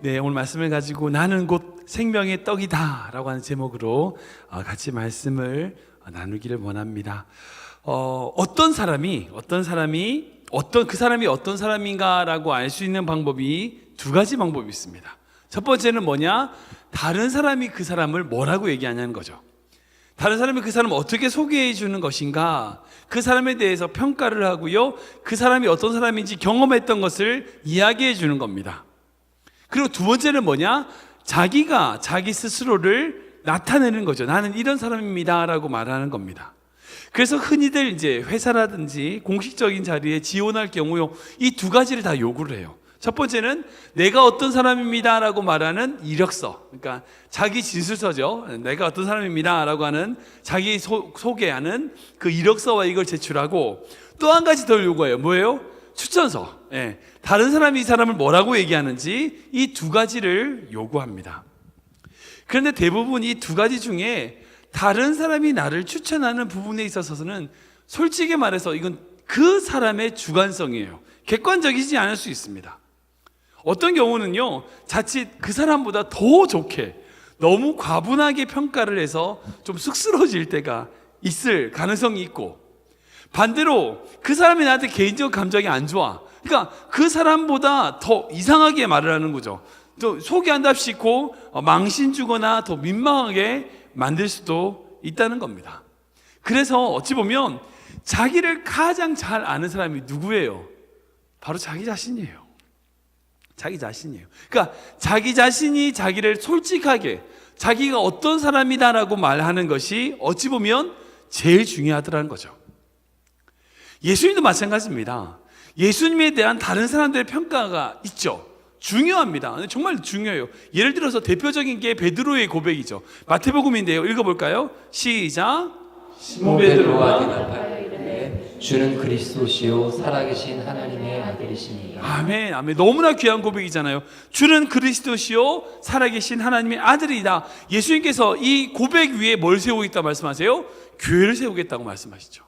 네, 오늘 말씀을 가지고 나는 곧 생명의 떡이다 라고 하는 제목으로 같이 말씀을 나누기를 원합니다. 어떤 사람이 어떤 사람인가 라고 알 수 있는 방법이 두 가지 방법이 있습니다. 첫 번째는 뭐냐? 다른 사람이 그 사람을 뭐라고 얘기하냐는 거죠. 다른 사람이 그 사람을 어떻게 소개해 주는 것인가, 그 사람에 대해서 평가를 하고요, 그 사람이 어떤 사람인지 경험했던 것을 이야기해 주는 겁니다. 그리고 두 번째는 뭐냐? 자기가 자기 스스로를 나타내는 거죠. 나는 이런 사람입니다 라고 말하는 겁니다. 그래서 흔히들 이제 회사라든지 공식적인 자리에 지원할 경우요, 이 두 가지를 다 요구를 해요. 첫 번째는 내가 어떤 사람입니다 라고 말하는 이력서, 그러니까 자기 진술서죠. 내가 어떤 사람입니다 라고 하는 자기 소개하는 그 이력서와 이걸 제출하고, 또 한 가지 더 요구해요. 뭐예요? 추천서. 다른 사람이 이 사람을 뭐라고 얘기하는지 이 두 가지를 요구합니다. 그런데 대부분 이 두 가지 중에 다른 사람이 나를 추천하는 부분에 있어서는 솔직히 말해서 이건 그 사람의 주관성이에요. 객관적이지 않을 수 있습니다. 어떤 경우는요, 자칫 그 사람보다 더 좋게 너무 과분하게 평가를 해서 좀 쑥스러워질 때가 있을 가능성이 있고, 반대로 그 사람이 나한테 개인적 감정이 안 좋아, 그러니까 그 사람보다 더 이상하게 말을 하는 거죠. 또 소개한답시고 망신 주거나 더 민망하게 만들 수도 있다는 겁니다. 그래서 어찌 보면 자기를 가장 잘 아는 사람이 누구예요? 바로 자기 자신이에요. 자기 자신이에요. 그러니까 자기 자신이 자기를 솔직하게 자기가 어떤 사람이다라고 말하는 것이 어찌 보면 제일 중요하더라는 거죠. 예수님도 마찬가지입니다. 예수님에 대한 다른 사람들의 평가가 있죠. 중요합니다. 정말 중요해요. 예를 들어서 대표적인 게 베드로의 고백이죠. 마태복음인데요, 읽어볼까요? 시작. 시몬 베드로가 대답하여 이르되 주는 그리스도시요 살아계신 하나님의 아들이시니라. 아멘, 아멘. 너무나 귀한 고백이잖아요. 주는 그리스도시요 살아계신 하나님의 아들이다. 예수님께서 이 고백 위에 뭘 세우겠다 말씀하세요? 교회를 세우겠다고 말씀하시죠.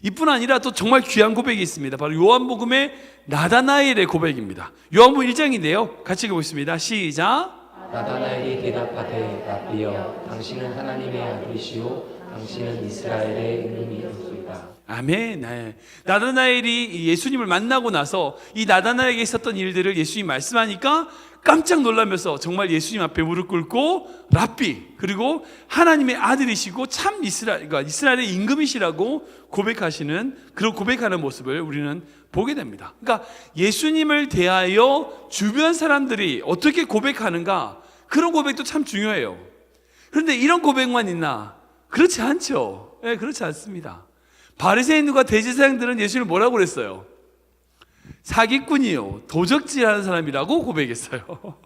이뿐 아니라 또 정말 귀한 고백이 있습니다. 바로 요한복음의 나다나엘의 고백입니다. 요한복음 1장인데요, 같이 읽어보겠습니다. 시작. 나다나엘이 대답하되 라비여 당신은 하나님의 아들이시요 당신은 이스라엘의 임금이시로소이다. 아멘. 네. 나다나엘이 예수님을 만나고 나서 이 나다나엘에게 있었던 일들을 예수님이 말씀하니까 깜짝 놀라면서 정말 예수님 앞에 무릎 꿇고 랍비, 그리고 하나님의 아들이시고 참 이스라엘의 임금이시라고 고백하시는, 그런 고백하는 모습을 우리는 보게 됩니다. 그러니까 예수님을 대하여 주변 사람들이 어떻게 고백하는가, 그런 고백도 참 중요해요. 그런데 이런 고백만 있나? 그렇지 않죠. 네, 그렇지 않습니다. 바리새인들과 대제사장들은 예수님을 뭐라고 그랬어요? 사기꾼이요, 도적질하는 사람이라고 고백했어요.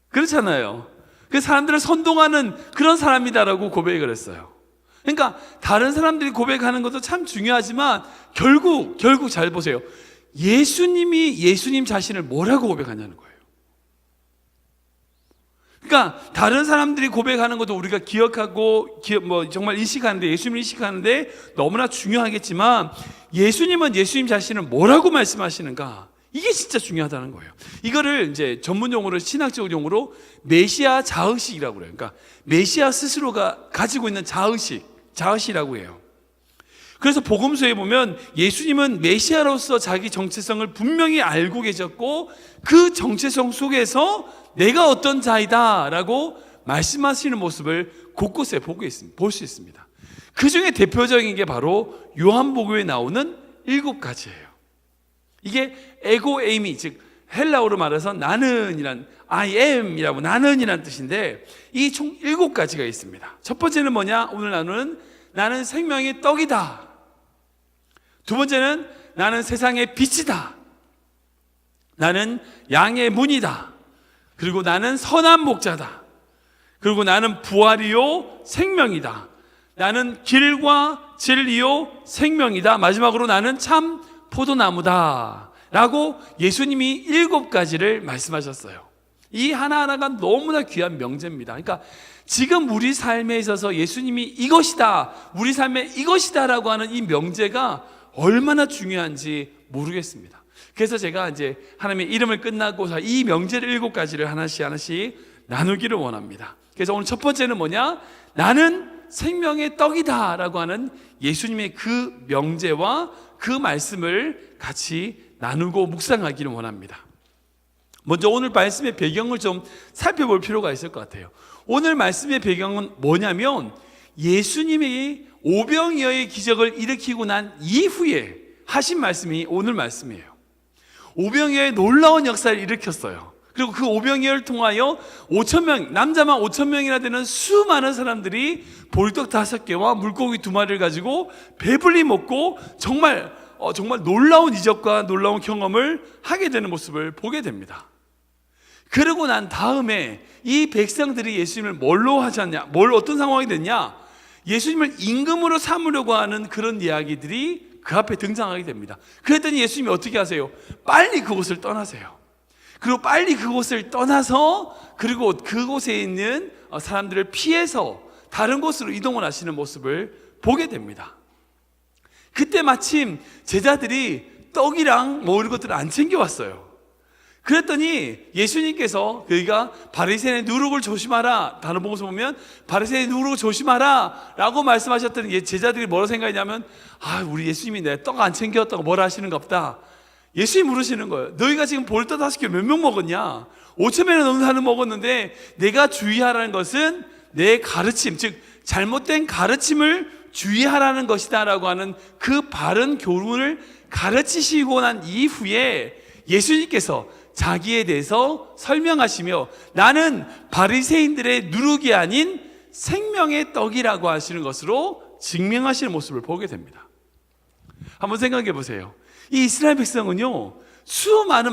그렇잖아요. 그 사람들을 선동하는 그런 사람이다라고 고백을 했어요. 그러니까 다른 사람들이 고백하는 것도 참 중요하지만 결국 잘 보세요. 예수님이 예수님 자신을 뭐라고 고백하냐는 거예요. 그러니까 다른 사람들이 고백하는 것도 우리가 기억하고 정말 인식하는데, 예수님을 인식하는데 너무나 중요하겠지만, 예수님은 예수님 자신을 뭐라고 말씀하시는가, 이게 진짜 중요하다는 거예요. 이거를 이제 전문 용어로, 신학적 용어로 메시아 자의식이라고 그래요. 그러니까 메시아 스스로가 가지고 있는 자의식이라고 해요. 그래서 복음서에 보면 예수님은 메시아로서 자기 정체성을 분명히 알고 계셨고, 그 정체성 속에서 내가 어떤 자이다 라고 말씀하시는 모습을 곳곳에 볼 수 있습니다. 그 중에 대표적인 게 바로 요한복음에 나오는 7가지예요. 이게 에고 에이미, 즉 헬라어로 말해서 나는이란, I am이라고 나는이란 뜻인데, 이 총 7가지가 있습니다. 첫 번째는 뭐냐? 오늘 나누는 나는 생명의 떡이다. 두 번째는 나는 세상의 빛이다. 나는 양의 문이다. 그리고 나는 선한 목자다. 그리고 나는 부활이요 생명이다. 나는 길과 진리요 생명이다. 마지막으로 나는 참 포도나무다 라고 예수님이 7가지를 말씀하셨어요. 이 하나하나가 너무나 귀한 명제입니다. 그러니까 지금 우리 삶에 있어서 예수님이 이것이다, 우리 삶에 이것이다 라고 하는 이 명제가 얼마나 중요한지 모르겠습니다. 그래서 제가 이제 하나님의 이름을 끝나고서 이 명제를 7가지를 하나씩 나누기를 원합니다. 그래서 오늘 첫 번째는 뭐냐? 나는 생명의 떡이다 라고 하는 예수님의 그 명제와 그 말씀을 같이 나누고 묵상하기를 원합니다. 먼저 오늘 말씀의 배경을 좀 살펴볼 필요가 있을 것 같아요. 오늘 말씀의 배경은 뭐냐면 예수님이 오병이어의 기적을 일으키고 난 이후에 하신 말씀이 오늘 말씀이에요. 오병이어의 놀라운 역사를 일으켰어요. 그리고 그 오병이어를 통하여 5,000명, 남자만 5,000명이나 되는 수많은 사람들이 보리떡 5개와 물고기 2마리를 가지고 배불리 먹고 정말 놀라운 이적과 놀라운 경험을 하게 되는 모습을 보게 됩니다. 그러고 난 다음에 이 백성들이 예수님을 뭘로 하셨냐? 어떤 상황이 됐냐? 예수님을 임금으로 삼으려고 하는 그런 이야기들이 그 앞에 등장하게 됩니다. 그랬더니 예수님이 어떻게 하세요? 빨리 그곳을 떠나세요. 그리고 빨리 그곳을 떠나서 그리고 그곳에 있는 사람들을 피해서 다른 곳으로 이동을 하시는 모습을 보게 됩니다. 그때 마침 제자들이 떡이랑 뭐 이런 것들을 안 챙겨왔어요. 그랬더니 예수님께서 그가 바리새인의 누룩을 조심하라, 다른 복음서 보면 바리새인의 누룩을 조심하라 라고 말씀하셨더니 제자들이 뭐라고 생각했냐면 우리 예수님이 내 떡 안 챙겨왔다고 뭐라 하시는가 보다. 예수님이 물으시는 거예요. 너희가 지금 보리떡 5개 몇 명 먹었냐? 5,000명이나 넘는 사람 먹었는데 내가 주의하라는 것은 내 가르침, 즉 잘못된 가르침을 주의하라는 것이다 라고 하는 그 바른 교훈을 가르치시고 난 이후에 예수님께서 자기에 대해서 설명하시며 나는 바리새인들의 누룩이 아닌 생명의 떡이라고 하시는 것으로 증명하시는 모습을 보게 됩니다. 한번 생각해 보세요. 이 이스라엘 백성은요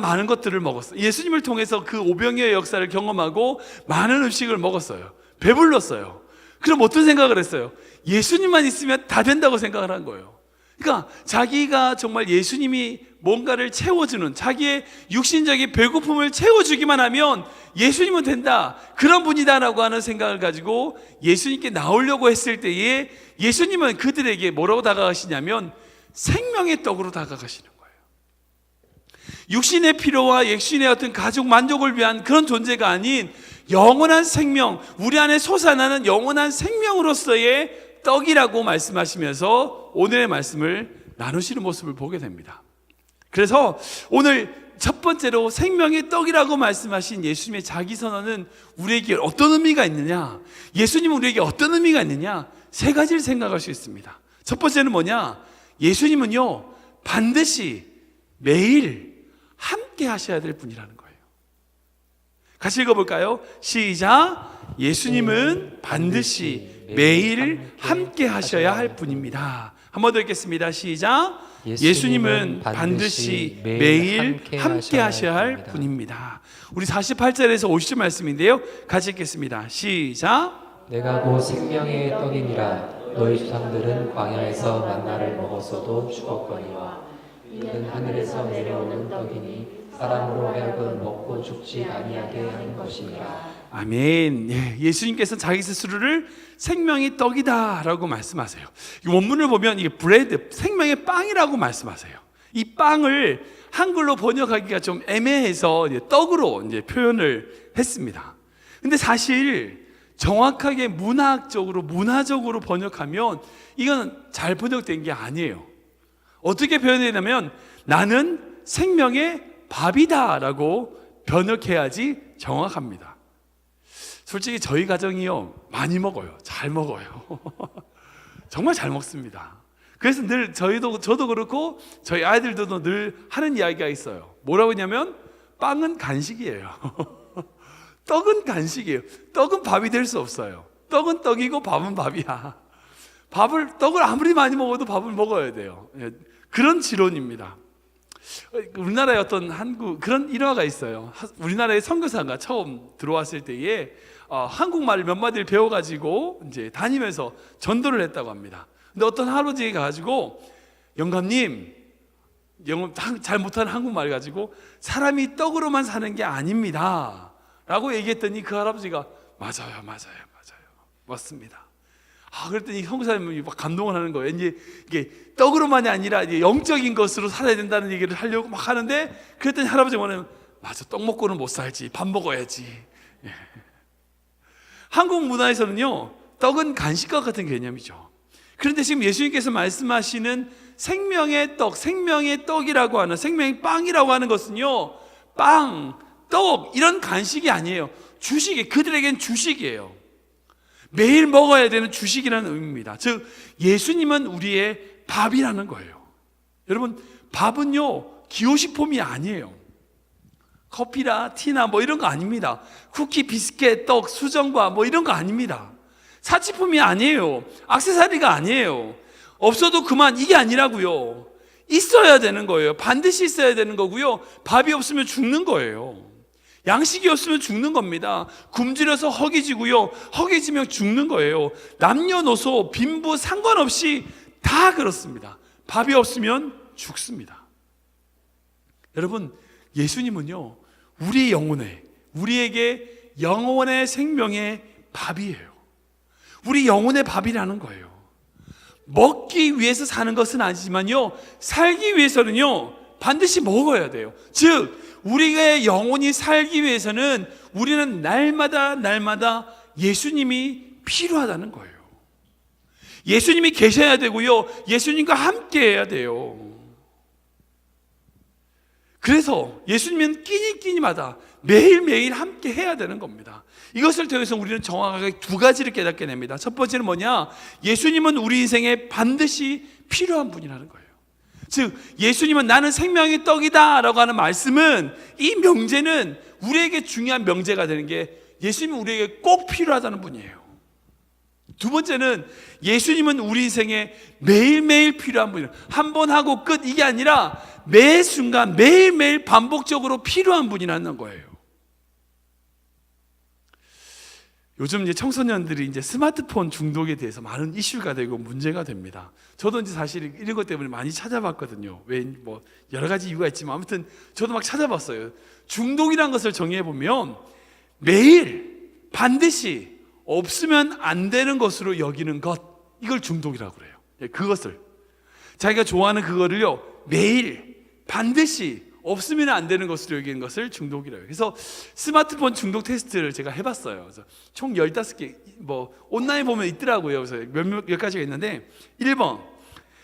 많은 것들을 먹었어요. 예수님을 통해서 그 오병이어의 역사를 경험하고 많은 음식을 먹었어요. 배불렀어요. 그럼 어떤 생각을 했어요? 예수님만 있으면 다 된다고 생각을 한 거예요. 그러니까 자기가 정말 예수님이 뭔가를 채워주는, 자기의 육신적인 배고픔을 채워주기만 하면 예수님은 된다, 그런 분이다라고 하는 생각을 가지고 예수님께 나오려고 했을 때에 예수님은 그들에게 뭐라고 다가가시냐면 생명의 떡으로 다가가시는 거예요. 육신의 필요와 육신의 어떤 가족 만족을 위한 그런 존재가 아닌 영원한 생명, 우리 안에 솟아나는 영원한 생명으로서의 떡이라고 말씀하시면서 오늘의 말씀을 나누시는 모습을 보게 됩니다. 그래서 오늘 첫 번째로 생명의 떡이라고 말씀하신 예수님의 자기 선언은 우리에게 어떤 의미가 있느냐? 예수님은 우리에게 어떤 의미가 있느냐? 3가지를 생각할 수 있습니다. 첫 번째는 뭐냐? 예수님은요 반드시 매일 함께 하셔야 될 분이라는 거예요. 같이 읽어볼까요? 시작. 예수님은 반드시 매일 함께 하셔야 할 분입니다. 한 번 더 읽겠습니다. 시작. 예수님은 반드시 매일 함께 하셔야 할 분입니다. 우리 48절에서 50절 말씀인데요, 같이 읽겠습니다. 시작. 내가 곧 생명의 떡이니라. 너희 조상들은 광야에서 만나를 먹었어도 죽었거니와 이는 하늘에서 내려오는 떡이니 사람으로 하여금 먹고 죽지 아니하게 하는 것이니라. 아멘. 예수님께서 자기 스스로를 생명의 떡이다 라고 말씀하세요. 이 원문을 보면 이게 브레드, 생명의 빵이라고 말씀하세요. 이 빵을 한글로 번역하기가 좀 애매해서 이제 떡으로 이제 표현을 했습니다. 근데 사실 정확하게 문화적으로 번역하면 이건 잘 번역된 게 아니에요. 어떻게 표현되냐면 나는 생명의 밥이다 라고 번역해야지 정확합니다. 솔직히 저희 가정이요 많이 먹어요. 잘 먹어요. 정말 잘 먹습니다. 그래서 늘 저도 그렇고 저희 아이들도 늘 하는 이야기가 있어요. 뭐라고 하냐면 빵은 간식이에요. 떡은 간식이에요. 떡은 밥이 될 수 없어요. 떡은 떡이고 밥은 밥이야. 떡을 아무리 많이 먹어도 밥을 먹어야 돼요. 그런 지론입니다. 우리나라에 그런 일화가 있어요. 우리나라의 선교사가 처음 들어왔을 때에 한국말을 몇 마디를 배워가지고 이제 다니면서 전도를 했다고 합니다. 근데 어떤 할아버지가 가지고 영감님, 잘 못하는 한국말 가지고 사람이 떡으로만 사는 게 아닙니다 라고 얘기했더니 그 할아버지가 맞아요 맞습니다. 그랬더니 성사님이 막 감동을 하는 거예요. 이제 이게 떡으로만이 아니라 이제 영적인 것으로 살아야 된다는 얘기를 하려고 막 하는데, 그랬더니 할아버지가 뭐냐면, 맞아, 떡 먹고는 못 살지, 밥 먹어야지. 예. 한국 문화에서는요, 떡은 간식과 같은 개념이죠. 그런데 지금 예수님께서 말씀하시는 생명의 떡, 생명의 떡이라고 하는, 생명의 빵이라고 하는 것은요, 빵, 떡 이런 간식이 아니에요. 주식이, 그들에겐 주식이에요. 매일 먹어야 되는 주식이라는 의미입니다. 즉 예수님은 우리의 밥이라는 거예요. 여러분, 밥은요 기호식품이 아니에요. 커피나 티나 뭐 이런 거 아닙니다. 쿠키, 비스켓, 떡, 수정과 뭐 이런 거 아닙니다. 사치품이 아니에요. 액세서리가 아니에요. 없어도 그만, 이게 아니라고요. 있어야 되는 거예요. 반드시 있어야 되는 거고요. 밥이 없으면 죽는 거예요. 양식이 없으면 죽는 겁니다. 굶주려서 허기지고요, 허기지면 죽는 거예요. 남녀노소 빈부 상관없이 다 그렇습니다. 밥이 없으면 죽습니다. 여러분, 예수님은요 우리의 영혼에, 우리에게 영혼의 생명의 밥이에요. 우리 영혼의 밥이라는 거예요. 먹기 위해서 사는 것은 아니지만요, 살기 위해서는요 반드시 먹어야 돼요. 즉 우리의 영혼이 살기 위해서는 우리는 날마다 예수님이 필요하다는 거예요. 예수님이 계셔야 되고요, 예수님과 함께 해야 돼요. 그래서 예수님은 끼니마다 매일매일 함께 해야 되는 겁니다. 이것을 통해서 우리는 정확하게 두 가지를 깨닫게 됩니다. 첫 번째는 뭐냐? 예수님은 우리 인생에 반드시 필요한 분이라는 거예요. 즉 예수님은 나는 생명의 떡이다 라고 하는 말씀은, 이 명제는 우리에게 중요한 명제가 되는 게 예수님은 우리에게 꼭 필요하다는 분이에요. 두 번째는 예수님은 우리 인생에 매일매일 필요한 분이에요. 한 번 하고 끝, 이게 아니라 매 순간 매일매일 반복적으로 필요한 분이라는 거예요. 요즘 이제 청소년들이 이제 스마트폰 중독에 대해서 많은 이슈가 되고 문제가 됩니다. 저도 이제 사실 이런 것 때문에 많이 찾아봤거든요. 왜 뭐 여러 가지 이유가 있지만 아무튼 저도 막 찾아봤어요. 중독이라는 것을 정의해 보면 매일 반드시 없으면 안 되는 것으로 여기는 것, 이걸 중독이라고 그래요. 그것을 자기가 좋아하는 그거를요 매일 반드시 없으면 안 되는 것으로 여기는 것을 중독이라고 해요. 그래서 스마트폰 중독 테스트를 제가 해봤어요. 그래서 총 15개, 뭐 온라인 보면 있더라고요. 그래서 몇 가지가 있는데, 1번,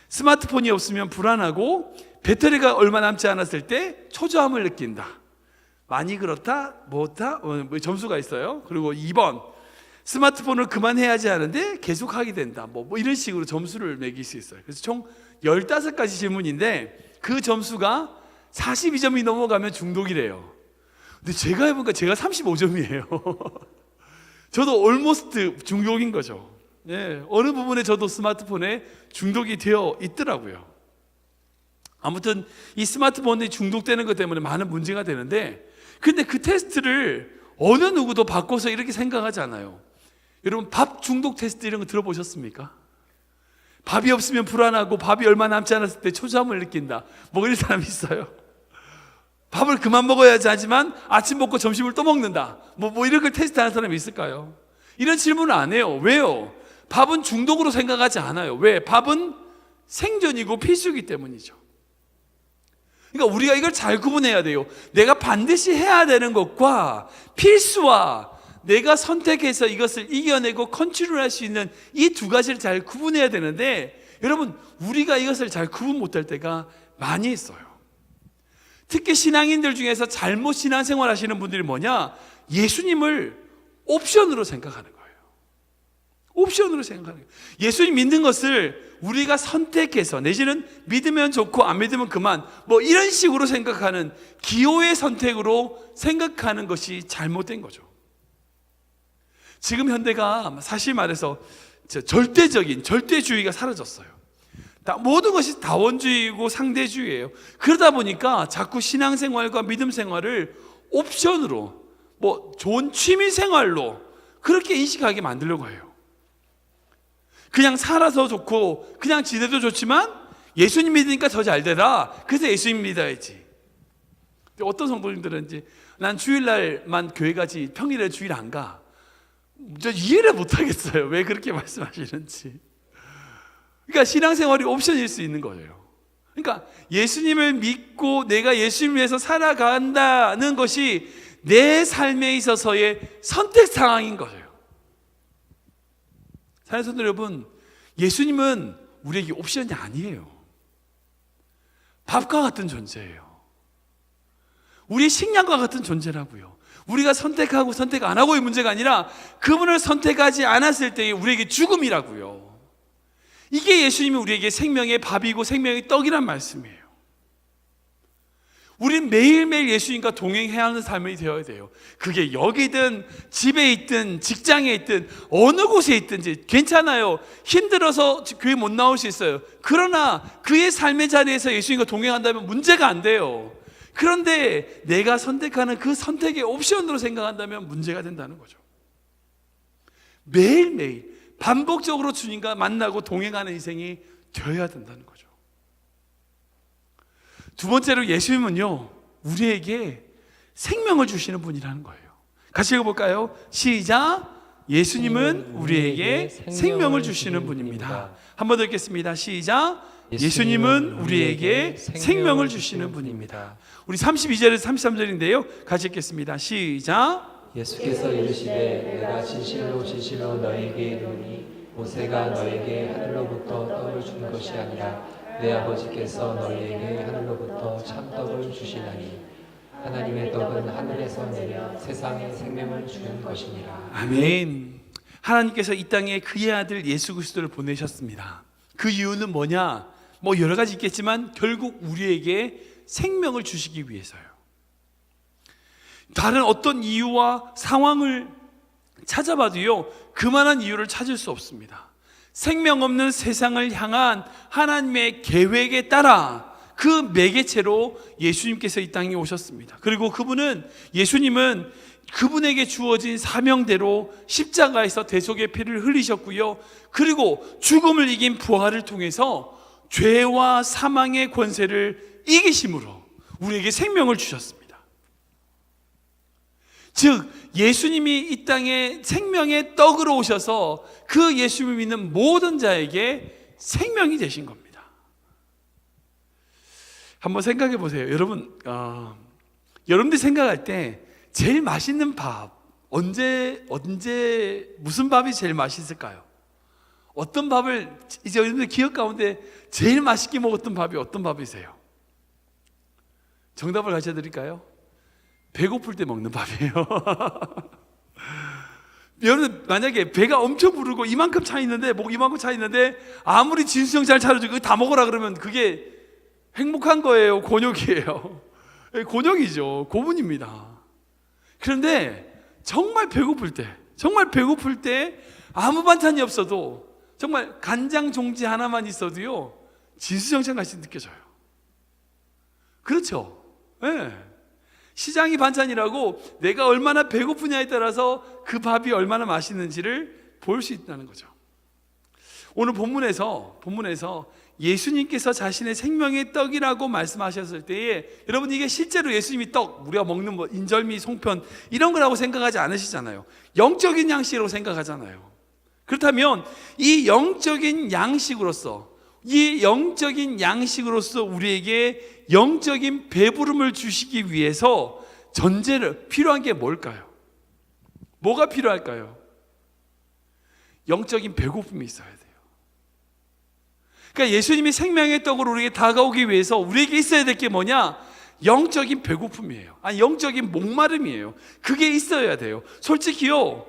스마트폰이 없으면 불안하고 배터리가 얼마 남지 않았을 때 초조함을 느낀다. 많이 그렇다, 못다, 뭐 점수가 있어요. 그리고 2번, 스마트폰을 그만해야지 하는데 계속 하게 된다. 뭐 이런 식으로 점수를 매길 수 있어요. 그래서 총 15가지 질문인데 그 점수가 42점이 넘어가면 중독이래요. 근데 제가 해보니까 제가 35점이에요. 저도 almost 중독인 거죠. 예, 어느 부분에 저도 스마트폰에 중독이 되어 있더라고요. 아무튼 이 스마트폰이 중독되는 것 때문에 많은 문제가 되는데, 근데 그 테스트를 어느 누구도 바꿔서 이렇게 생각하지 않아요. 여러분, 밥 중독 테스트 이런 거 들어보셨습니까? 밥이 없으면 불안하고 밥이 얼마 남지 않았을 때 초조함을 느낀다. 뭐 이런 사람이 있어요. 밥을 그만 먹어야지 하지만 아침 먹고 점심을 또 먹는다. 뭐 이런 걸 테스트하는 사람이 있을까요? 이런 질문을 안 해요. 왜요? 밥은 중독으로 생각하지 않아요. 왜? 밥은 생존이고 필수이기 때문이죠. 그러니까 우리가 이걸 잘 구분해야 돼요. 내가 반드시 해야 되는 것과 필수와 내가 선택해서 이것을 이겨내고 컨트롤할 수 있는 이 두 가지를 잘 구분해야 되는데, 여러분, 우리가 이것을 잘 구분 못할 때가 많이 있어요. 특히 신앙인들 중에서 잘못 신앙생활 하시는 분들이 뭐냐? 예수님을 옵션으로 생각하는 거예요. 옵션으로 생각하는 거예요. 예수님 믿는 것을 우리가 선택해서, 내지는 믿으면 좋고 안 믿으면 그만, 뭐 이런 식으로 생각하는 기호의 선택으로 생각하는 것이 잘못된 거죠. 지금 현대가 사실 말해서 절대주의가 사라졌어요. 모든 것이 다원주의고 상대주의예요. 그러다 보니까 자꾸 신앙생활과 믿음생활을 옵션으로, 뭐 좋은 취미생활로 그렇게 인식하게 만들려고 해요. 그냥 살아서 좋고 그냥 지내도 좋지만 예수님 믿으니까 더 잘 되라, 그래서 예수님 믿어야지. 어떤 성도님들은 이제 난 주일날만 교회 가지 평일에 주일 안 가, 저 이해를 못하겠어요. 왜 그렇게 말씀하시는지. 그러니까 신앙생활이 옵션일 수 있는 거예요. 그러니까 예수님을 믿고 내가 예수님을 위해서 살아간다는 것이 내 삶에 있어서의 선택 상황인 거예요. 사랑하는 성도 여러분, 예수님은 우리에게 옵션이 아니에요. 밥과 같은 존재예요. 우리의 식량과 같은 존재라고요. 우리가 선택하고 선택 안 하고의 문제가 아니라 그분을 선택하지 않았을 때의 우리에게 죽음이라고요. 이게 예수님이 우리에게 생명의 밥이고 생명의 떡이란 말씀이에요. 우린 매일매일 예수님과 동행해야 하는 삶이 되어야 돼요. 그게 여기든 집에 있든 직장에 있든 어느 곳에 있든지 괜찮아요. 힘들어서 교회 못 나올 수 있어요. 그러나 그의 삶의 자리에서 예수님과 동행한다면 문제가 안 돼요. 그런데 내가 선택하는 그 선택의 옵션으로 생각한다면 문제가 된다는 거죠. 매일매일 반복적으로 주님과 만나고 동행하는 인생이 되어야 된다는 거죠. 두 번째로 예수님은요, 우리에게 생명을 주시는 분이라는 거예요. 같이 읽어볼까요? 시작. 예수님은 우리에게 생명을 주시는 분입니다. 한 번 더 읽겠습니다. 시작. 예수님은 우리에게 생명을 주시는 분입니다. 우리 32절에서 33절인데요. 같이 읽겠습니다. 시작. 예수께서 이르시되 내가 진실로 진실로 너에게 이르노니 모세가 너에게 하늘로부터 떡을 준 것이 아니라 내 아버지께서 너희에게 하늘로부터 참떡을 주시나니 하나님의 떡은 하늘에서 내려 세상에 생명을 주는 것이니라. 아멘. 하나님께서 이 땅에 그의 아들 예수 그리스도를 보내셨습니다. 그 이유는 뭐냐? 뭐 여러 가지 있겠지만 결국 우리에게 생명을 주시기 위해서요. 다른 어떤 이유와 상황을 찾아봐도요, 그만한 이유를 찾을 수 없습니다. 생명 없는 세상을 향한 하나님의 계획에 따라 그 매개체로 예수님께서 이 땅에 오셨습니다. 그리고 예수님은 그분에게 주어진 사명대로 십자가에서 대속의 피를 흘리셨고요. 그리고 죽음을 이긴 부활을 통해서 죄와 사망의 권세를 이기심으로 우리에게 생명을 주셨습니다. 즉 예수님이 이 땅에 생명의 떡으로 오셔서 그 예수님을 믿는 모든 자에게 생명이 되신 겁니다. 한번 생각해 보세요. 여러분들 생각할 때 제일 맛있는 밥 언제 무슨 밥이 제일 맛있을까요? 어떤 밥을 이제 여러분들 기억 가운데 제일 맛있게 먹었던 밥이 어떤 밥이세요? 정답을 가르쳐 드릴까요? 배고플 때 먹는 밥이에요. 여러분 만약에 배가 엄청 부르고 이만큼 차 있는데 목 이만큼 차 있는데 아무리 진수형 잘 차려주고 다 먹어라 그러면 그게 행복한 거예요? 곤욕이에요? 곤욕이죠. 고문입니다. 그런데 정말 배고플 때 아무 반찬이 없어도 정말 간장 종지 하나만 있어도요 진수성찬 같이 느껴져요. 그렇죠? 네. 시장이 반찬이라고 내가 얼마나 배고프냐에 따라서 그 밥이 얼마나 맛있는지를 볼 수 있다는 거죠. 오늘 본문에서 예수님께서 자신의 생명의 떡이라고 말씀하셨을 때에 여러분 이게 실제로 예수님이 떡, 우리가 먹는 뭐 인절미, 송편 이런 거라고 생각하지 않으시잖아요. 영적인 양식으로 생각하잖아요. 그렇다면 이 영적인 양식으로서 우리에게 영적인 배부름을 주시기 위해서 필요한 게 뭘까요? 뭐가 필요할까요? 영적인 배고픔이 있어야 돼요. 그러니까 예수님이 생명의 떡으로 우리에게 다가오기 위해서 우리에게 있어야 될 게 뭐냐? 영적인 배고픔이에요. 아니 영적인 목마름이에요. 그게 있어야 돼요. 솔직히요,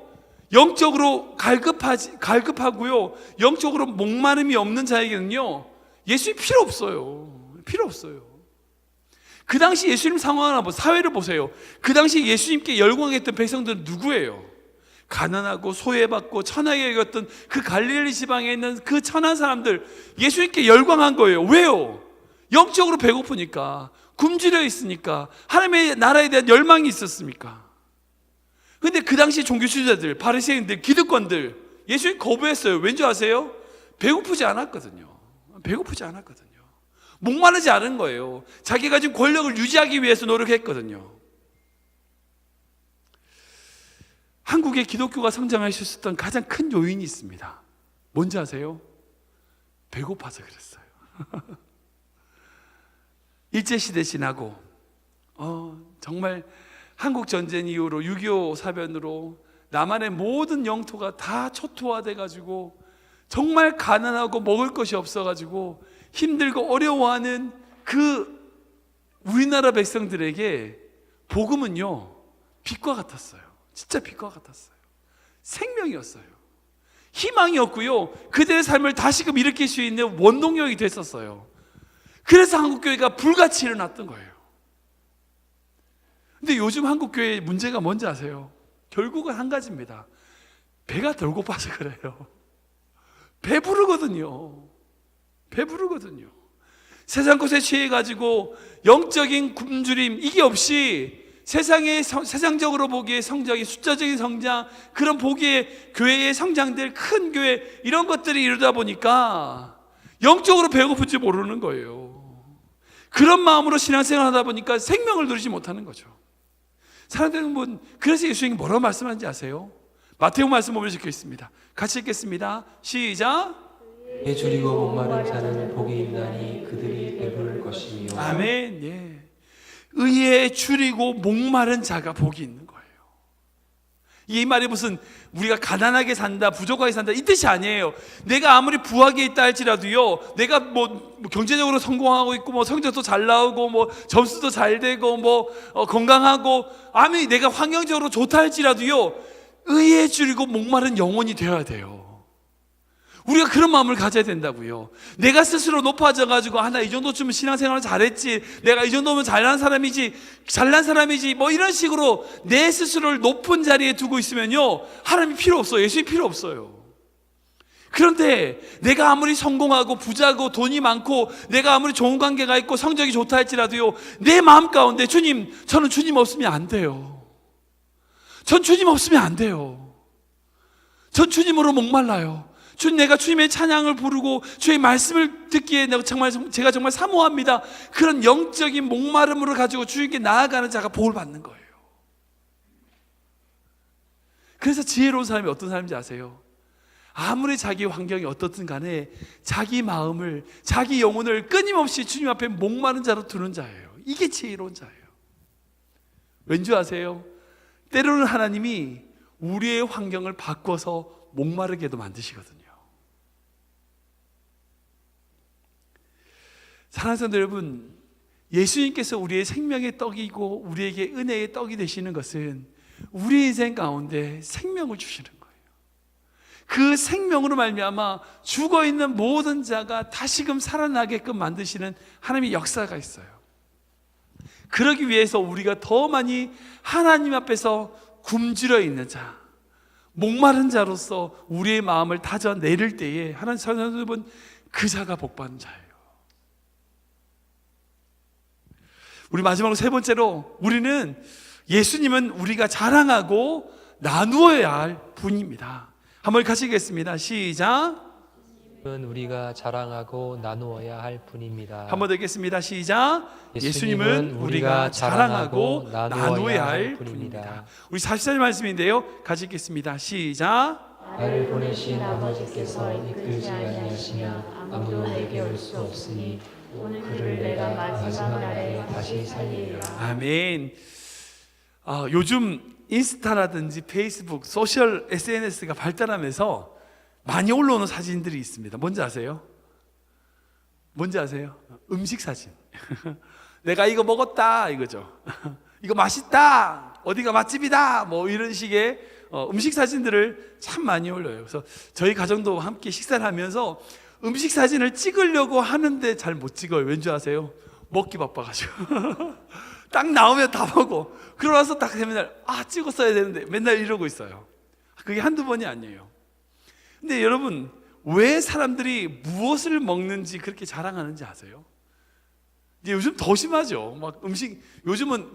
영적으로 갈급하고요, 영적으로 목마름이 없는 자에게는요 예수님 필요 없어요. 그 당시 예수님 상황을 사회를 보세요. 그 당시 예수님께 열광했던 백성들은 누구예요? 가난하고 소외받고 천하게 여겼던 그 갈릴리 지방에 있는 그 천한 사람들, 예수님께 열광한 거예요. 왜요? 영적으로 배고프니까, 굶주려 있으니까, 하나님의 나라에 대한 열망이 있었습니까? 근데 그 당시 종교 지도자들, 바리새인들, 기득권들 예수님 거부했어요. 왠지 아세요? 배고프지 않았거든요. 목마르지 않은 거예요. 자기가 지금 권력을 유지하기 위해서 노력했거든요. 한국의 기독교가 성장할 수 있었던 가장 큰 요인이 있습니다. 뭔지 아세요? 배고파서 그랬어요. 일제시대 지나고 정말 한국 전쟁 이후로 6.25 사변으로 남한의 모든 영토가 다 초토화돼 가지고 정말 가난하고 먹을 것이 없어 가지고 힘들고 어려워하는 그 우리나라 백성들에게 복음은요 빛과 같았어요. 진짜 빛과 같았어요. 생명이었어요. 희망이었고요, 그들의 삶을 다시금 일으킬 수 있는 원동력이 됐었어요. 그래서 한국교회가 불같이 일어났던 거예요. 근데 요즘 한국교회의 문제가 뭔지 아세요? 결국은 한 가지입니다. 배가 덜 고파서 그래요. 배부르거든요. 배부르거든요. 세상 것에 취해가지고 영적인 굶주림 이게 없이 세상적으로 보기에 성장이 숫자적인 성장, 그런 보기에 교회의 성장들, 큰 교회 이런 것들이 이루다 보니까 영적으로 배고픈지 모르는 거예요. 그런 마음으로 신앙생활 하다 보니까 생명을 누리지 못하는 거죠. 사람들은 그래서 예수님이 뭐라고 말씀하는지 아세요? 마태복음 말씀 보면 적혀 있습니다. 같이 읽겠습니다. 시작. 배 줄이고 목마른 자는 복이 있나니 그들이 배부를 것이며. 아멘. 예. 의에 줄이고 목마른 자가 복이 있는 거예요. 이 말이 무슨 우리가 가난하게 산다, 부족하게 산다 이 뜻이 아니에요. 내가 아무리 부하게 있다 할지라도요, 내가 경제적으로 성공하고 있고 성적도 잘 나오고 점수도 잘 되고 건강하고 아무리 내가 환경적으로 좋다 할지라도요, 의에 줄이고 목마른 영혼이 되어야 돼요. 우리가 그런 마음을 가져야 된다고요. 내가 스스로 높아져 가지고 나 이 정도쯤은 신앙생활을 잘했지, 내가 이 정도면 잘난 사람이지 이런 식으로 내 스스로를 높은 자리에 두고 있으면요, 하나님이 필요 없어요. 예수님이 필요 없어요. 그런데 내가 아무리 성공하고 부자고 돈이 많고 내가 아무리 좋은 관계가 있고 성적이 좋다 할지라도요, 내 마음 가운데 저는 주님 없으면 안 돼요. 전 주님 없으면 안 돼요. 전 주님으로 목말라요. 내가 주님의 찬양을 부르고 주의 말씀을 듣기에 제가 정말 사모합니다. 그런 영적인 목마름으로 가지고 주님께 나아가는 자가 복을 받는 거예요. 그래서 지혜로운 사람이 어떤 사람인지 아세요? 아무리 자기 환경이 어떻든 간에 자기 마음을, 자기 영혼을 끊임없이 주님 앞에 목마른 자로 두는 자예요. 이게 지혜로운 자예요. 왠지 아세요? 때로는 하나님이 우리의 환경을 바꿔서 목마르게도 만드시거든요. 사랑하는 성도 여러분, 예수님께서 우리의 생명의 떡이고 우리에게 은혜의 떡이 되시는 것은 우리 인생 가운데 생명을 주시는 거예요. 그 생명으로 말미암아 죽어있는 모든 자가 다시금 살아나게끔 만드시는 하나님의 역사가 있어요. 그러기 위해서 우리가 더 많이 하나님 앞에서 굶주려 있는 자, 목마른 자로서 우리의 마음을 다져내릴 때에 하나님 여러분, 그 자가 복받는 자예요. 우리 마지막으로 세 번째로, 우리는 예수님은 우리가 자랑하고 나누어야 할 분입니다. 한번 같이 읽겠습니다. 시작. 우리가 자랑하고 나누어야 할 분입니다. 한번 더 읽겠습니다. 시작. 예수님은 우리가 자랑하고 나누어야 할 분입니다. 우리 44절 말씀인데요, 같이 읽겠습니다. 시작. 나를 보내신 아버지께서 이끌지 아니하시면 아무도 내게 올 수 없으니 오늘 그를 내가 마지막 날에 다시 살리리라. 아멘. 요즘 인스타라든지 페이스북, 소셜 SNS가 발달하면서 많이 올라오는 사진들이 있습니다. 뭔지 아세요? 음식 사진. 내가 이거 먹었다 이거죠. 이거 맛있다, 어디가 맛집이다, 이런 식의 음식 사진들을 참 많이 올려요. 그래서 저희 가정도 함께 식사를 하면서 음식 사진을 찍으려고 하는데 잘 못 찍어요. 왠지 아세요? 먹기 바빠가지고. 딱 나오면 다 보고, 그러고 나서 딱 맨날 찍었어야 되는데 맨날 이러고 있어요. 그게 한두 번이 아니에요. 근데 여러분, 왜 사람들이 무엇을 먹는지 그렇게 자랑하는지 아세요? 이제 요즘 더 심하죠. 요즘은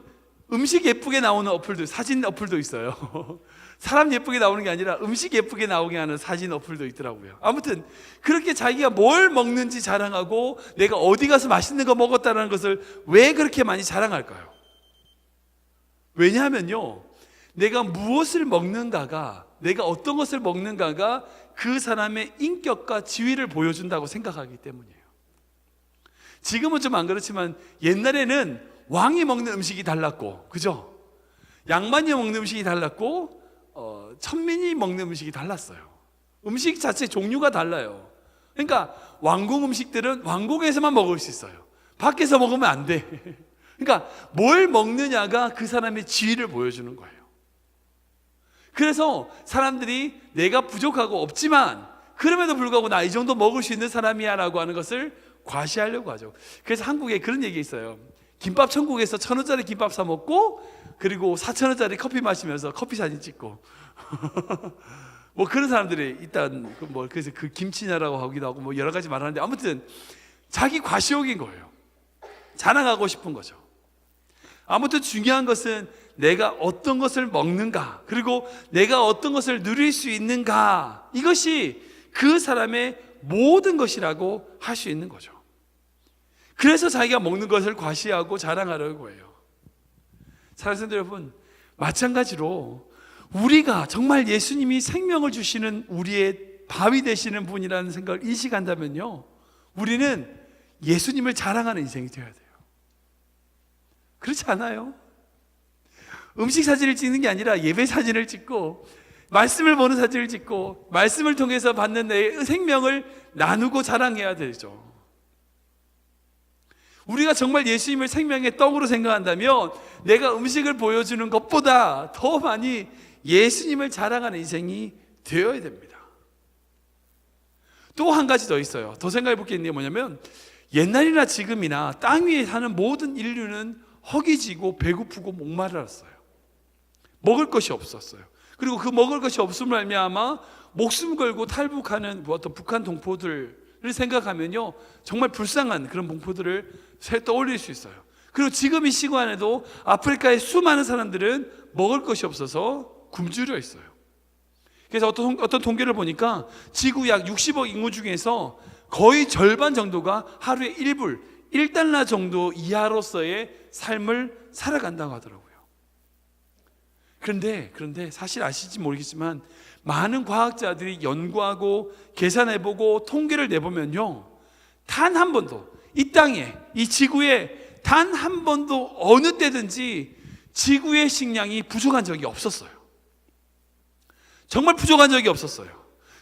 음식 예쁘게 나오는 어플도, 사진 어플도 있어요. 사람 예쁘게 나오는 게 아니라 음식 예쁘게 나오게 하는 사진 어플도 있더라고요. 아무튼 그렇게 자기가 뭘 먹는지 자랑하고 내가 어디 가서 맛있는 거 먹었다는 것을 왜 그렇게 많이 자랑할까요? 왜냐하면요, 내가 무엇을 먹는가가, 내가 어떤 것을 먹는가가 그 사람의 인격과 지위를 보여준다고 생각하기 때문이에요. 지금은 좀 안 그렇지만 옛날에는 왕이 먹는 음식이 달랐고, 그죠? 양반이 먹는 음식이 달랐고, 천민이 먹는 음식이 달랐어요. 음식 자체 종류가 달라요. 그러니까 왕궁 음식들은 왕궁에서만 먹을 수 있어요. 밖에서 먹으면 안 돼. 그러니까 뭘 먹느냐가 그 사람의 지위를 보여주는 거예요. 그래서 사람들이 내가 부족하고 없지만 그럼에도 불구하고 나 이 정도 먹을 수 있는 사람이야 라고 하는 것을 과시하려고 하죠. 그래서 한국에 그런 얘기 있어요. 김밥 천국에서 1,000원짜리 김밥 사 먹고, 그리고 4,000원짜리 커피 마시면서 커피 사진 찍고 뭐 그런 사람들이 일단 그래서 그 김치냐라고 하기도 하고 뭐 여러 가지 말하는데, 아무튼 자기 과시욕인 거예요. 자랑하고 싶은 거죠. 아무튼 중요한 것은 내가 어떤 것을 먹는가, 그리고 내가 어떤 것을 누릴 수 있는가, 이것이 그 사람의 모든 것이라고 할 수 있는 거죠. 그래서 자기가 먹는 것을 과시하고 자랑하려고 해요. 사랑하는 성도 여러분, 마찬가지로 우리가 정말 예수님이 생명을 주시는 우리의 바위 되시는 분이라는 생각을 인식한다면요, 우리는 예수님을 자랑하는 인생이 되어야 돼요. 그렇지 않아요? 음식 사진을 찍는 게 아니라 예배 사진을 찍고, 말씀을 보는 사진을 찍고, 말씀을 통해서 받는 내 생명을 나누고 자랑해야 되죠. 우리가 정말 예수님을 생명의 떡으로 생각한다면 내가 음식을 보여주는 것보다 더 많이 예수님을 자랑하는 인생이 되어야 됩니다. 또 한 가지 더 있어요. 더 생각해 볼 게 있는 게 뭐냐면, 옛날이나 지금이나 땅 위에 사는 모든 인류는 허기지고 배고프고 목마르었어요. 먹을 것이 없었어요. 그리고 그 먹을 것이 없음을 말미암아 목숨 걸고 탈북하는 어떤 북한 동포들을 생각하면요, 정말 불쌍한 그런 동포들을 떠올릴 수 있어요. 그리고 지금 이 시간에도 아프리카의 수많은 사람들은 먹을 것이 없어서 굶주려 있어요. 그래서 어떤 통계를 보니까 지구 약 60억 인구 중에서 거의 절반 정도가 하루에 1달러 정도 이하로서의 삶을 살아간다고 하더라고요. 그런데 사실 아실지 모르겠지만 많은 과학자들이 연구하고 계산해보고 통계를 내보면요, 단 한 번도 이 땅에, 이 지구에 단 한 번도 어느 때든지 지구의 식량이 부족한 적이 없었어요. 정말 부족한 적이 없었어요.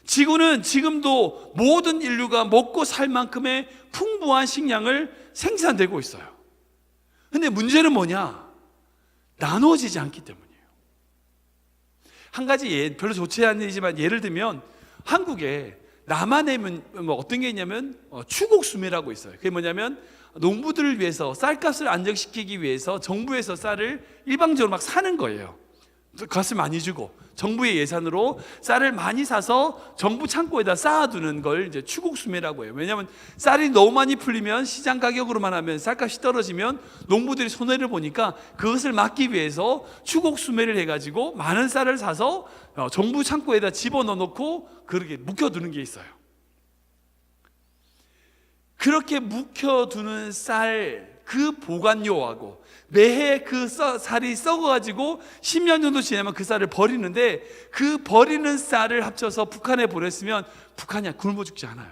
지구는 지금도 모든 인류가 먹고 살 만큼의 풍부한 식량을 생산되고 있어요. 근데 문제는 뭐냐? 나누어지지 않기 때문이에요. 한 가지 별로 좋지 않은 일이지만 예를 들면 한국에 남한에 어떤 게 있냐면 추곡수매라고 있어요. 그게 뭐냐면 농부들을 위해서 쌀값을 안정시키기 위해서 정부에서 쌀을 일방적으로 막 사는 거예요. 값을 많이 주고 정부의 예산으로 쌀을 많이 사서 정부 창고에다 쌓아두는 걸 이제 추곡수매라고 해요. 왜냐하면 쌀이 너무 많이 풀리면 시장 가격으로만 하면 쌀값이 떨어지면 농부들이 손해를 보니까 그것을 막기 위해서 추곡수매를 해가지고 많은 쌀을 사서 정부 창고에다 집어넣어놓고 그렇게 묵혀두는 게 있어요. 그렇게 묵혀두는 쌀 그 보관료하고 매해 그 쌀이 썩어가지고 10년 정도 지나면 그 쌀을 버리는데, 그 버리는 쌀을 합쳐서 북한에 보냈으면 북한이 굶어 죽지 않아요.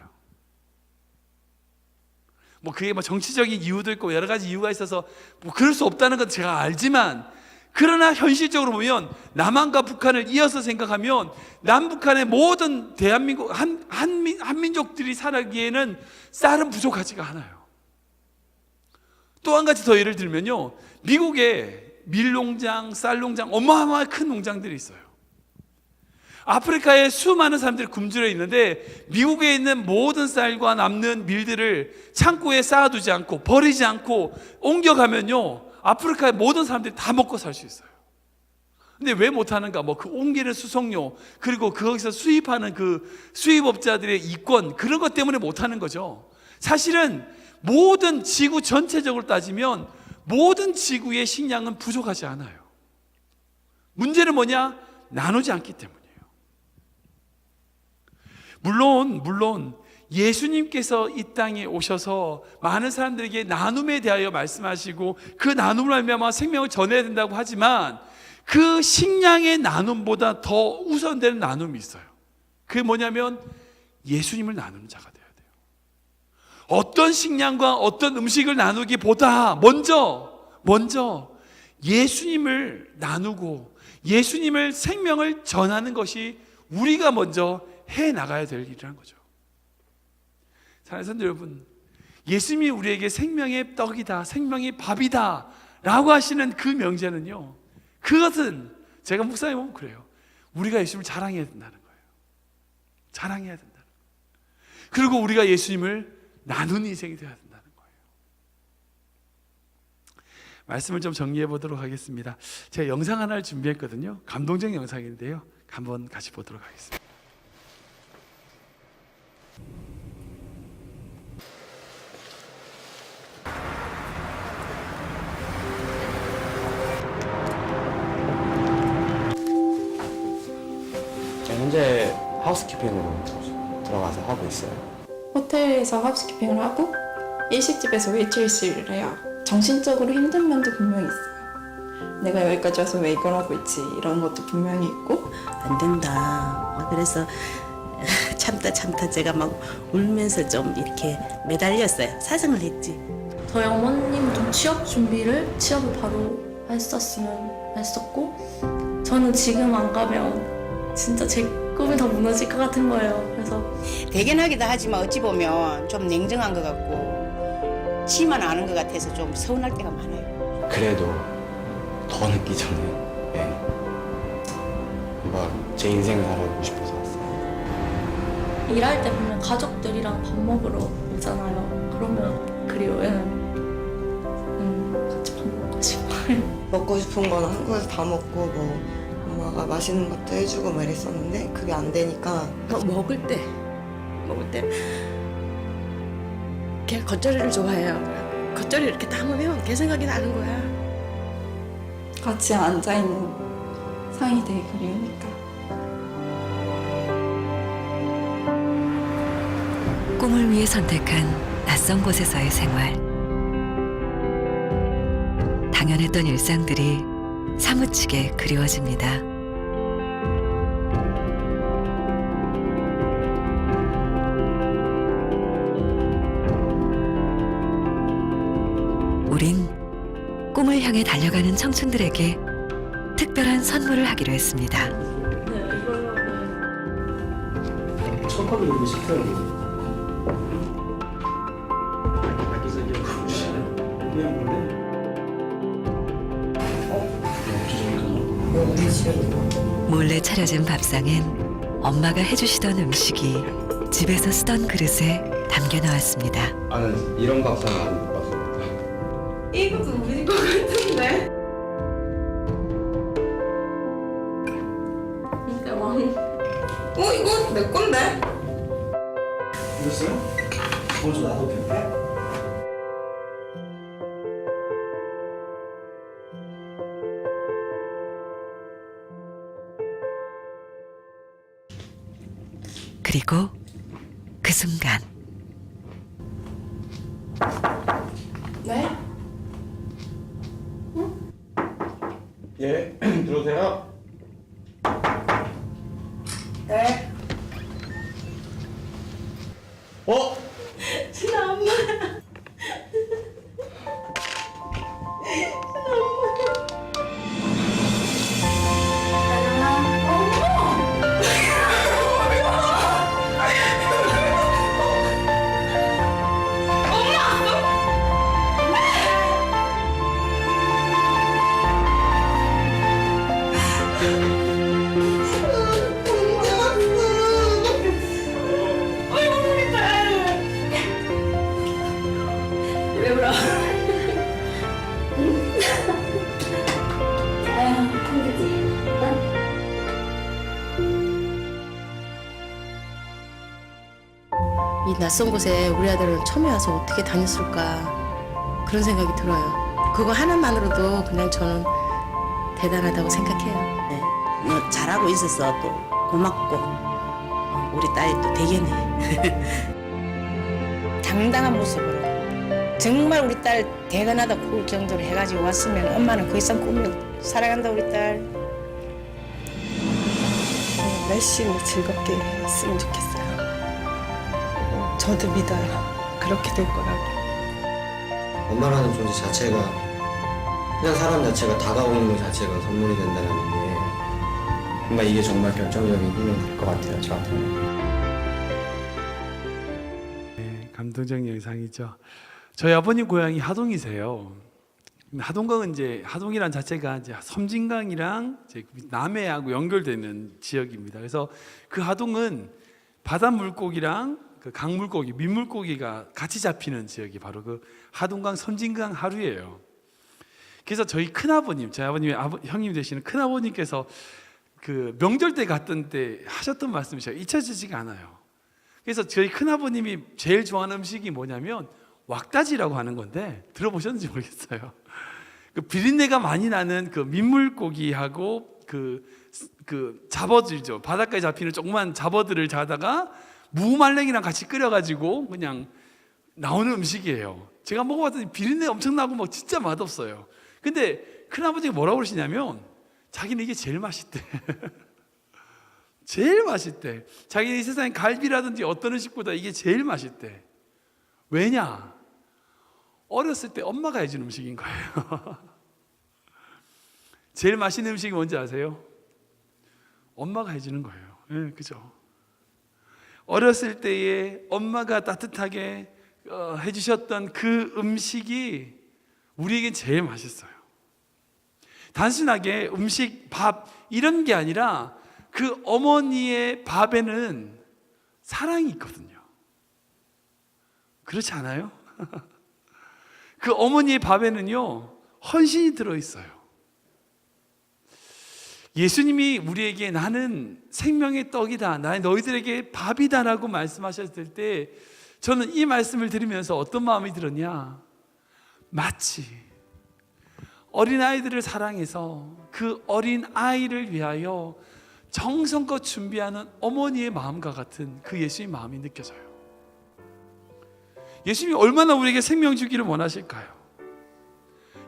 뭐 그게 뭐 정치적인 이유도 있고 여러 가지 이유가 있어서 뭐 그럴 수 없다는 건 제가 알지만, 그러나 현실적으로 보면 남한과 북한을 이어서 생각하면 남북한의 모든 대한민국 한민족들이 살아기에는 쌀은 부족하지가 않아요. 또 한 가지 더 예를 들면요, 미국에 밀농장, 쌀농장, 어마어마한 큰 농장들이 있어요. 아프리카에 수많은 사람들이 굶주려 있는데 미국에 있는 모든 쌀과 남는 밀들을 창고에 쌓아두지 않고 버리지 않고 옮겨가면요, 아프리카의 모든 사람들이 다 먹고 살 수 있어요. 근데 왜 못하는가? 뭐 그 옮기는 수송료, 그리고 거기서 수입하는 그 수입업자들의 이권, 그런 것 때문에 못하는 거죠. 사실은 모든 지구 전체적으로 따지면 모든 지구의 식량은 부족하지 않아요. 문제는 뭐냐? 나누지 않기 때문이에요. 물론 예수님께서 이 땅에 오셔서 많은 사람들에게 나눔에 대하여 말씀하시고 그 나눔을 말미암아 생명을 전해야 된다고 하지만, 그 식량의 나눔보다 더 우선되는 나눔이 있어요. 그게 뭐냐면 예수님을 나누는 자가 돼야 돼요. 어떤 식량과 어떤 음식을 나누기보다 먼저 예수님을 나누고 예수님을 생명을 전하는 것이 우리가 먼저 해 나가야 될 일이라는 거죠. 사랑하는 성도 여러분, 예수님이 우리에게 생명의 떡이다, 생명의 밥이다 라고 하시는 그 명제는요, 그것은 제가 묵상해 보면 그래요. 우리가 예수님을 자랑해야 된다는 거예요. 자랑해야 된다는 거예요. 그리고 우리가 예수님을 나누는 인생이 되어야 된다는 거예요. 말씀을 좀 정리해 보도록 하겠습니다. 제가 영상 하나를 준비했거든요. 감동적 영상인데요, 한번 같이 보도록 하겠습니다. 현재 하우스키핑으로 들어가서 하고 있어요. 호텔에서 하우스키핑을 하고 일식집에서 웨이트리스를 해요. 정신적으로 힘든 면도 분명히 있어요. 내가 여기까지 와서 왜 이걸 하고 있지, 이런 것도 분명히 있고. 안 된다. 그래서 참다 제가 막 울면서 좀 이렇게 매달렸어요. 사정을 했지. 저희 어머님 좀 취업을 바로 했었으면 했었고, 저는 지금 안 가면 진짜 제 꿈이 다 무너질 것 같은 거예요. 그래서 대견하기도 하지만 어찌 보면 좀 냉정한 것 같고 치만 아는 것 같아서 좀 서운할 때가 많아요. 그래도 더 늦기 전에 막 제 인생을 살아보고 싶어서 왔어요. 일할 때 보면 가족들이랑 밥 먹으러 오잖아요. 그러면 그리워요. 같이 밥 먹고 싶어요. 먹고 싶은 건 한국에서 다 먹고 뭐 엄마가 맛있는 것도 해주고 막 이랬었는데 그게 안 되니까 먹을 때 걔 겉절이를 좋아해요. 겉절이 이렇게 담으면 걔 생각이 나는 거야. 같이 앉아있는 상이 되게 그리우니까. 꿈을 위해 선택한 낯선 곳에서의 생활. 당연했던 일상들이 사무치게 그리워집니다. 우린 꿈을 향해 달려가는 청춘들에게 특별한 선물을 하기로 했습니다. 첫번째 이렇게 시켜요. 밖에서 이제 부르시나요? 그냥 몰래? 몰래 차려진 밥상엔 엄마가 해주시던 음식이 집에서 쓰던 그릇에 담겨 나왔습니다. 나는 이런 밥상은 안 봤어요. 이것도 우리 거 같은데? 이거 내 건데? 이랬어요? 먼저 놔뒀겠네. 그리고 그 순간 네? 예, 들어오세요. 네. 어? 신아 엄마. 이 낯선 곳에 우리 아들은 처음에 와서 어떻게 다녔을까 그런 생각이 들어요. 그거 하나만으로도 그냥 저는 대단하다고 생각해요. 네, 뭐 잘하고 있어서 또 고맙고 우리 딸이 또 대견해. 당당한 모습으로 정말 우리 딸 대단하다 그 정도로 해가지고 왔으면 엄마는 그 이상 꿈을 사랑한다 우리 딸. 열심히 즐겁게 했으면 좋겠어요. 저도 믿어요. 그렇게 될 거라고. 엄마라는 존재 자체가, 그냥 사람 자체가 다가오는 것 자체가 선물이 된다는 게 뭔가 이게 정말 결정적인 힘이 될 것 같아요, 저한테는. 네, 감동적인 영상이죠. 저희 아버님 고향이 하동이세요. 하동강은 이제 하동이란 자체가 이제 섬진강이랑 이제 남해하고 연결되는 지역입니다. 그래서 그 하동은 바다 물고기랑 그 강물고기, 민물고기가 같이 잡히는 지역이 바로 그 하동강 섬진강 하류예요. 그래서 저희 큰아버님, 저희 아버님의 형님 되시는 큰아버님께서 그 명절 때 갔던 때 하셨던 말씀이 제가 잊혀지지가 않아요. 그래서 저희 큰아버님이 제일 좋아하는 음식이 뭐냐면 왁다지라고 하는 건데 들어보셨는지 모르겠어요. 그 비린내가 많이 나는 그 민물고기하고 그 잡어들죠. 바닷가에 잡히는 조그만 잡어들을 자다가 무말랭이랑 같이 끓여가지고 그냥 나오는 음식이에요. 제가 먹어봤더니 비린내 엄청 나고 뭐 진짜 맛없어요. 근데 큰아버지가 뭐라고 그러시냐면 자기는 이게 제일 맛있대. 제일 맛있대. 자기는 이 세상에 갈비라든지 어떤 음식보다 이게 제일 맛있대. 왜냐? 어렸을 때 엄마가 해준 음식인 거예요. 제일 맛있는 음식이 뭔지 아세요? 엄마가 해주는 거예요. 네, 그죠? 어렸을 때에 엄마가 따뜻하게 해주셨던 그 음식이 우리에겐 제일 맛있어요. 단순하게 음식, 밥 이런 게 아니라 그 어머니의 밥에는 사랑이 있거든요. 그렇지 않아요? 그 어머니의 밥에는요 헌신이 들어있어요. 예수님이 우리에게 나는 생명의 떡이다, 나의 너희들에게 밥이다 라고 말씀하셨을 때 저는 이 말씀을 들으면서 어떤 마음이 들었냐, 마치 어린아이들을 사랑해서 그 어린아이를 위하여 정성껏 준비하는 어머니의 마음과 같은 그 예수님의 마음이 느껴져요. 예수님이 얼마나 우리에게 생명 주기를 원하실까요?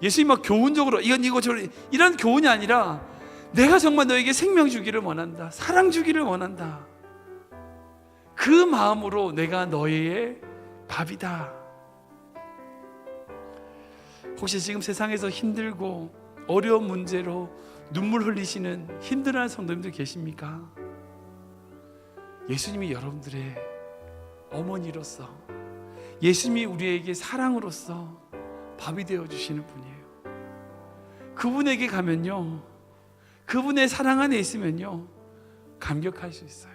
예수님이 막 교훈적으로 이거 저런 이런 교훈이 아니라 내가 정말 너에게 생명 주기를 원한다, 사랑 주기를 원한다, 그 마음으로 내가 너의 밥이다. 혹시 지금 세상에서 힘들고 어려운 문제로 눈물 흘리시는 힘들어하는 성도님들 계십니까? 예수님이 여러분들의 어머니로서, 예수님이 우리에게 사랑으로서 밥이 되어주시는 분이에요. 그분에게 가면요, 그분의 사랑 안에 있으면요 감격할 수 있어요.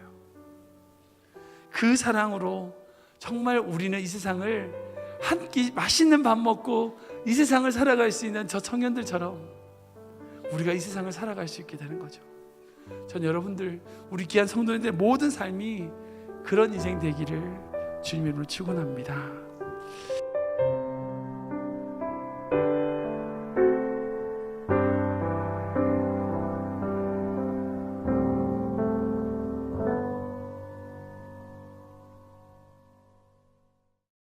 그 사랑으로 정말 우리는 이 세상을 한 끼 맛있는 밥 먹고 이 세상을 살아갈 수 있는 저 청년들처럼 우리가 이 세상을 살아갈 수 있게 되는 거죠. 전 여러분들, 우리 귀한 성도님들의 모든 삶이 그런 인생 되기를 주님의 이름으로 축원합니다.